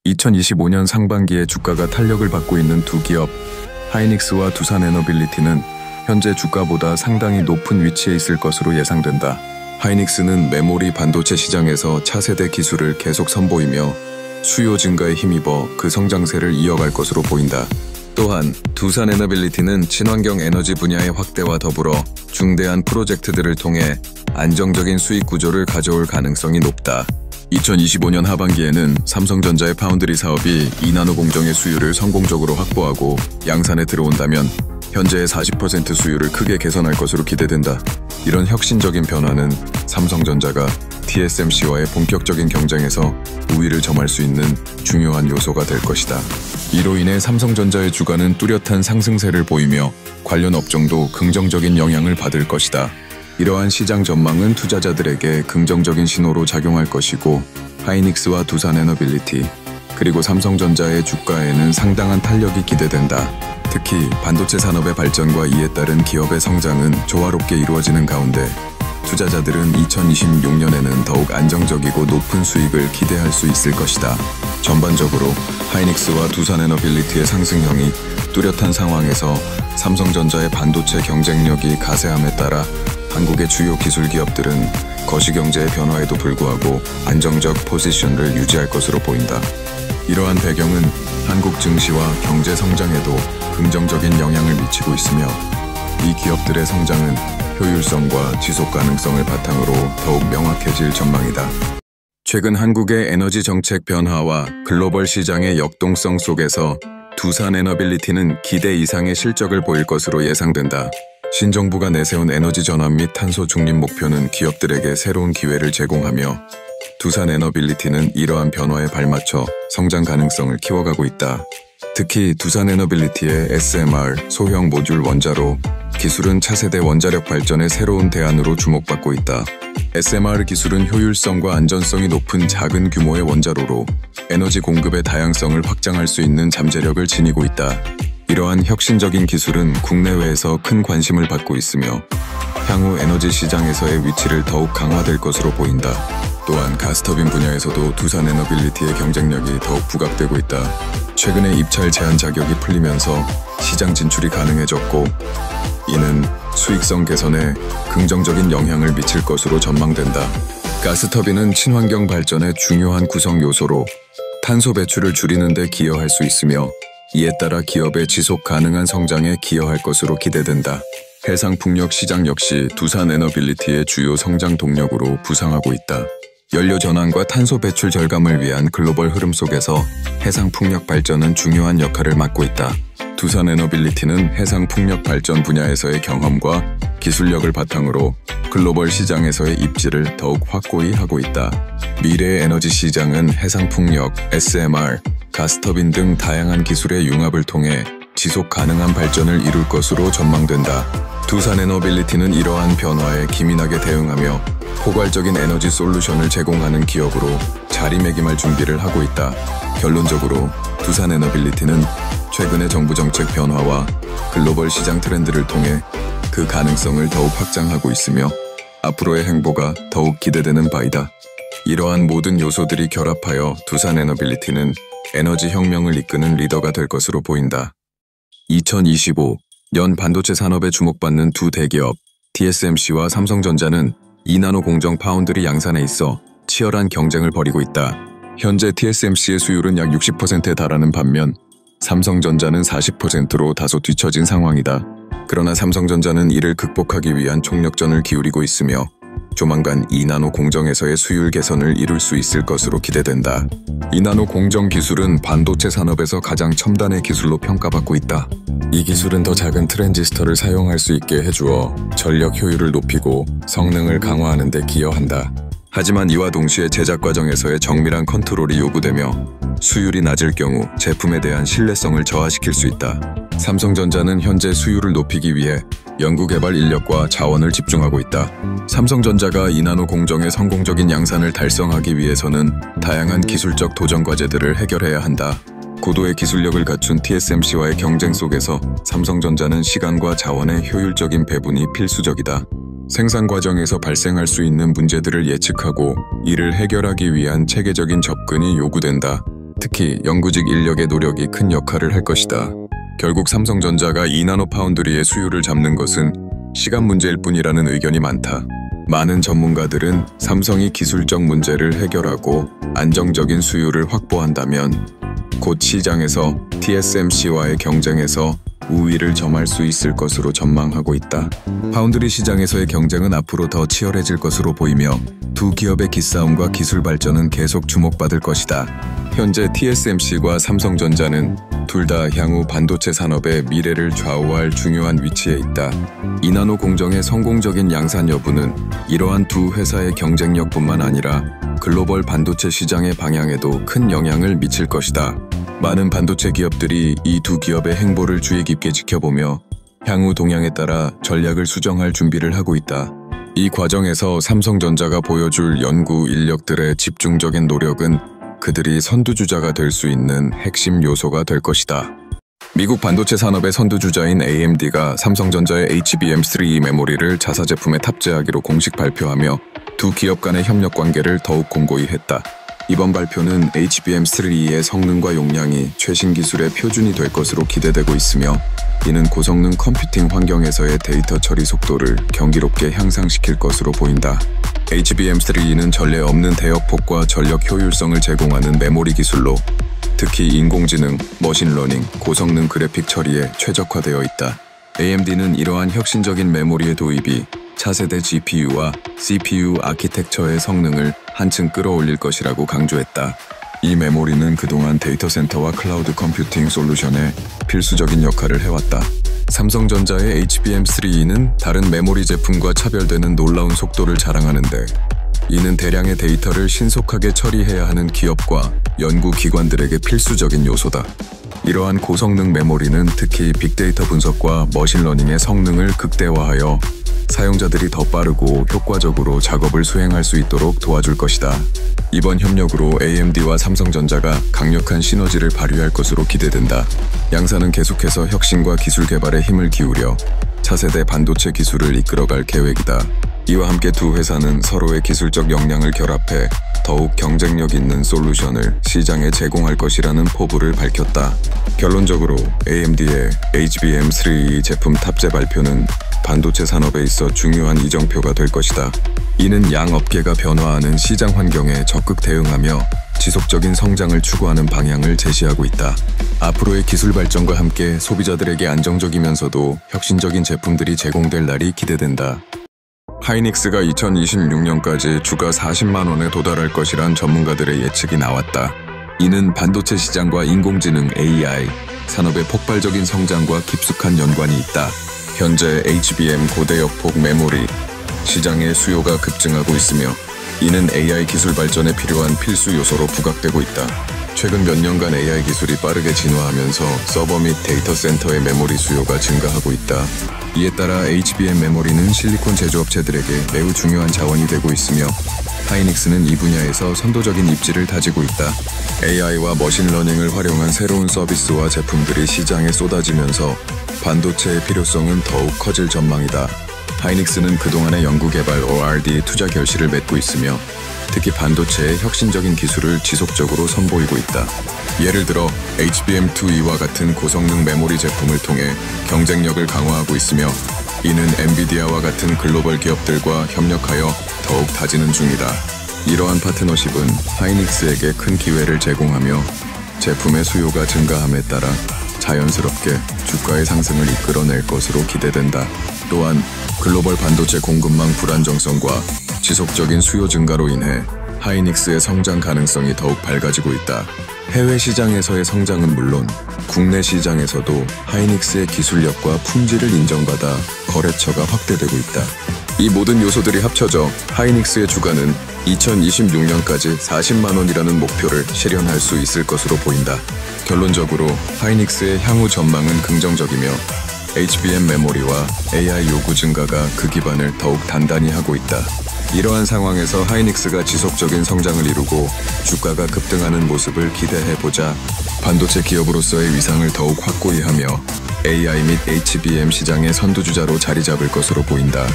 2025년 상반기에 주가가 탄력을 받고 있는 두 기업, 하이닉스와 두산에너빌리티는 현재 주가보다 상당히 높은 위치에 있을 것으로 예상된다. 하이닉스는 메모리 반도체 시장에서 차세대 기술을 계속 선보이며 수요 증가에 힘입어 그 성장세를 이어갈 것으로 보인다. 또한 두산에너빌리티는 친환경 에너지 분야의 확대와 더불어 중대한 프로젝트들을 통해 안정적인 수익 구조를 가져올 가능성이 높다. 2025년 하반기에는 삼성전자의 파운드리 사업이 2나노 공정의 수율을 성공적으로 확보하고 양산에 들어온다면 현재의 40% 수율을 크게 개선할 것으로 기대된다. 이런 혁신적인 변화는 삼성전자가 TSMC와의 본격적인 경쟁에서 우위를 점할 수 있는 중요한 요소가 될 것이다. 이로 인해 삼성전자의 주가는 뚜렷한 상승세를 보이며 관련 업종도 긍정적인 영향을 받을 것이다. 이러한 시장 전망은 투자자들에게 긍정적인 신호로 작용할 것이고 하이닉스와 두산에너빌리티 그리고 삼성전자의 주가에는 상당한 탄력이 기대된다. 특히 반도체 산업의 발전과 이에 따른 기업의 성장은 조화롭게 이루어지는 가운데 투자자들은 2026년에는 더욱 안정적이고 높은 수익을 기대할 수 있을 것이다. 전반적으로 하이닉스와 두산에너빌리티의 상승형이 뚜렷한 상황에서 삼성전자의 반도체 경쟁력이 가세함에 따라 한국의 주요 기술 기업들은 거시경제의 변화에도 불구하고 안정적 포지션을 유지할 것으로 보인다. 이러한 배경은 한국 증시와 경제 성장에도 긍정적인 영향을 미치고 있으며 이 기업들의 성장은 효율성과 지속 가능성을 바탕으로 더욱 명확해질 전망이다. 최근 한국의 에너지 정책 변화와 글로벌 시장의 역동성 속에서 두산에너빌리티는 기대 이상의 실적을 보일 것으로 예상된다. 신정부가 내세운 에너지 전환 및 탄소 중립 목표는 기업들에게 새로운 기회를 제공하며 두산에너빌리티는 이러한 변화에 발맞춰 성장 가능성을 키워가고 있다. 특히 두산에너빌리티의 SMR 소형 모듈 원자로 기술은 차세대 원자력 발전의 새로운 대안으로 주목받고 있다. SMR 기술은 효율성과 안전성이 높은 작은 규모의 원자로로 에너지 공급의 다양성을 확장할 수 있는 잠재력을 지니고 있다. 이러한 혁신적인 기술은 국내외에서 큰 관심을 받고 있으며 향후 에너지 시장에서의 위치를 더욱 강화될 것으로 보인다. 또한 가스터빈 분야에서도 두산에너빌리티의 경쟁력이 더욱 부각되고 있다. 최근에 입찰 제한 자격이 풀리면서 시장 진출이 가능해졌고 이는 수익성 개선에 긍정적인 영향을 미칠 것으로 전망된다. 가스터빈은 친환경 발전의 중요한 구성 요소로 탄소 배출을 줄이는 데 기여할 수 있으며 이에 따라 기업의 지속 가능한 성장에 기여할 것으로 기대된다. 해상풍력 시장 역시 두산에너빌리티의 주요 성장 동력으로 부상하고 있다. 연료 전환과 탄소 배출 절감을 위한 글로벌 흐름 속에서 해상풍력 발전은 중요한 역할을 맡고 있다. 두산에너빌리티는 해상풍력 발전 분야에서의 경험과 기술력을 바탕으로 글로벌 시장에서의 입지를 더욱 확고히 하고 있다. 미래의 에너지 시장은 해상풍력, SMR, 가스터빈 등 다양한 기술의 융합을 통해 지속 가능한 발전을 이룰 것으로 전망된다. 두산에너빌리티는 이러한 변화에 기민하게 대응하며 포괄적인 에너지 솔루션을 제공하는 기업으로 자리매김할 준비를 하고 있다. 결론적으로 두산에너빌리티는 최근의 정부 정책 변화와 글로벌 시장 트렌드를 통해 그 가능성을 더욱 확장하고 있으며 앞으로의 행보가 더욱 기대되는 바이다. 이러한 모든 요소들이 결합하여 두산에너빌리티는 에너지 혁명을 이끄는 리더가 될 것으로 보인다. 2025년 반도체 산업에 주목받는 두 대기업 TSMC와 삼성전자는 2나노 공정 파운드리 양산에 있어 치열한 경쟁을 벌이고 있다. 현재 TSMC의 수율은 약 60%에 달하는 반면 삼성전자는 40%로 다소 뒤처진 상황이다. 그러나 삼성전자는 이를 극복하기 위한 총력전을 기울이고 있으며 조만간 2나노 공정에서의 수율 개선을 이룰 수 있을 것으로 기대된다. 2나노 공정 기술은 반도체 산업에서 가장 첨단의 기술로 평가받고 있다. 이 기술은 더 작은 트랜지스터를 사용할 수 있게 해주어 전력 효율을 높이고 성능을 강화하는 데 기여한다. 하지만 이와 동시에 제작 과정에서의 정밀한 컨트롤이 요구되며 수율이 낮을 경우 제품에 대한 신뢰성을 저하시킬 수 있다. 삼성전자는 현재 수율을 높이기 위해 연구개발 인력과 자원을 집중하고 있다. 삼성전자가 2나노 공정의 성공적인 양산을 달성하기 위해서는 다양한 기술적 도전 과제들을 해결해야 한다. 고도의 기술력을 갖춘 TSMC와의 경쟁 속에서 삼성전자는 시간과 자원의 효율적인 배분이 필수적이다. 생산 과정에서 발생할 수 있는 문제들을 예측하고 이를 해결하기 위한 체계적인 접근이 요구된다. 특히 연구직 인력의 노력이 큰 역할을 할 것이다. 결국 삼성전자가 2나노 파운드리의 수요를 잡는 것은 시간 문제일 뿐이라는 의견이 많다. 많은 전문가들은 삼성이 기술적 문제를 해결하고 안정적인 수요를 확보한다면 곧 시장에서 TSMC와의 경쟁에서 우위를 점할 수 있을 것으로 전망하고 있다. 파운드리 시장에서의 경쟁은 앞으로 더 치열해질 것으로 보이며 두 기업의 기싸움과 기술 발전은 계속 주목받을 것이다. 현재 TSMC와 삼성전자는 둘 다 향후 반도체 산업의 미래를 좌우할 중요한 위치에 있다. 2나노 공정의 성공적인 양산 여부는 이러한 두 회사의 경쟁력뿐만 아니라 글로벌 반도체 시장의 방향에도 큰 영향을 미칠 것이다. 많은 반도체 기업들이 이 두 기업의 행보를 주의 깊게 지켜보며 향후 동향에 따라 전략을 수정할 준비를 하고 있다. 이 과정에서 삼성전자가 보여줄 연구 인력들의 집중적인 노력은 그들이 선두주자가 될 수 있는 핵심 요소가 될 것이다. 미국 반도체 산업의 선두주자인 AMD가 삼성전자의 HBM3E 메모리를 자사 제품에 탑재하기로 공식 발표하며 두 기업 간의 협력 관계를 더욱 공고히 했다. 이번 발표는 HBM3E의 성능과 용량이 최신 기술의 표준이 될 것으로 기대되고 있으며 이는 고성능 컴퓨팅 환경에서의 데이터 처리 속도를 경이롭게 향상시킬 것으로 보인다. HBM3E는 전례 없는 대역폭과 전력 효율성을 제공하는 메모리 기술로 특히 인공지능, 머신러닝, 고성능 그래픽 처리에 최적화되어 있다. AMD는 이러한 혁신적인 메모리의 도입이 차세대 GPU와 CPU 아키텍처의 성능을 한층 끌어올릴 것이라고 강조했다. 이 메모리는 그동안 데이터 센터와 클라우드 컴퓨팅 솔루션에 필수적인 역할을 해왔다. 삼성전자의 HBM3E는 다른 메모리 제품과 차별되는 놀라운 속도를 자랑하는데 이는 대량의 데이터를 신속하게 처리해야 하는 기업과 연구기관들에게 필수적인 요소다. 이러한 고성능 메모리는 특히 빅데이터 분석과 머신러닝의 성능을 극대화하여 사용자들이 더 빠르고 효과적으로 작업을 수행할 수 있도록 도와줄 것이다. 이번 협력으로 AMD와 삼성전자가 강력한 시너지를 발휘할 것으로 기대된다. 양사는 계속해서 혁신과 기술 개발에 힘을 기울여 차세대 반도체 기술을 이끌어갈 계획이다. 이와 함께 두 회사는 서로의 기술적 역량을 결합해 더욱 경쟁력 있는 솔루션을 시장에 제공할 것이라는 포부를 밝혔다. 결론적으로 AMD의 HBM3E 제품 탑재 발표는 반도체 산업에 있어 중요한 이정표가 될 것이다. 이는 양 업계가 변화하는 시장 환경에 적극 대응하며 지속적인 성장을 추구하는 방향을 제시하고 있다. 앞으로의 기술 발전과 함께 소비자들에게 안정적이면서도 혁신적인 제품들이 제공될 날이 기대된다. 하이닉스가 2026년까지 주가 40만 원에 도달할 것이란 전문가들의 예측이 나왔다. 이는 반도체 시장과 인공지능 AI 산업의 폭발적인 성장과 깊숙한 연관이 있다. 현재 HBM 고대역폭 메모리 시장의 수요가 급증하고 있으며 이는 AI 기술 발전에 필요한 필수 요소로 부각되고 있다. 최근 몇 년간 AI 기술이 빠르게 진화하면서 서버 및 데이터 센터의 메모리 수요가 증가하고 있다. 이에 따라 HBM 메모리는 실리콘 제조업체들에게 매우 중요한 자원이 되고 있으며 하이닉스는 이 분야에서 선도적인 입지를 다지고 있다. AI와 머신러닝을 활용한 새로운 서비스와 제품들이 시장에 쏟아지면서 반도체의 필요성은 더욱 커질 전망이다. 하이닉스는 그동안의 연구개발 OR&D 투자 결실을 맺고 있으며 특히 반도체의 혁신적인 기술을 지속적으로 선보이고 있다. 예를 들어 HBM2E와 같은 고성능 메모리 제품을 통해 경쟁력을 강화하고 있으며 이는 엔비디아와 같은 글로벌 기업들과 협력하여 더욱 다지는 중이다. 이러한 파트너십은 하이닉스에게 큰 기회를 제공하며 제품의 수요가 증가함에 따라 자연스럽게 주가의 상승을 이끌어낼 것으로 기대된다. 또한 글로벌 반도체 공급망 불안정성과 지속적인 수요 증가로 인해 하이닉스의 성장 가능성이 더욱 밝아지고 있다. 해외 시장에서의 성장은 물론 국내 시장에서도 하이닉스의 기술력과 품질을 인정받아 거래처가 확대되고 있다. 이 모든 요소들이 합쳐져 하이닉스의 주가는 2026년까지 40만 원이라는 목표를 실현할 수 있을 것으로 보인다. 결론적으로 하이닉스의 향후 전망은 긍정적이며 HBM 메모리와 AI 요구 증가가 그 기반을 더욱 단단히 하고 있다. 이러한 상황에서 하이닉스가 지속적인 성장을 이루고 주가가 급등하는 모습을 기대해보자. 반도체 기업으로서의 위상을 더욱 확고히 하며 AI 및 HBM 시장의 선두주자로 자리 잡을 것으로 보인다.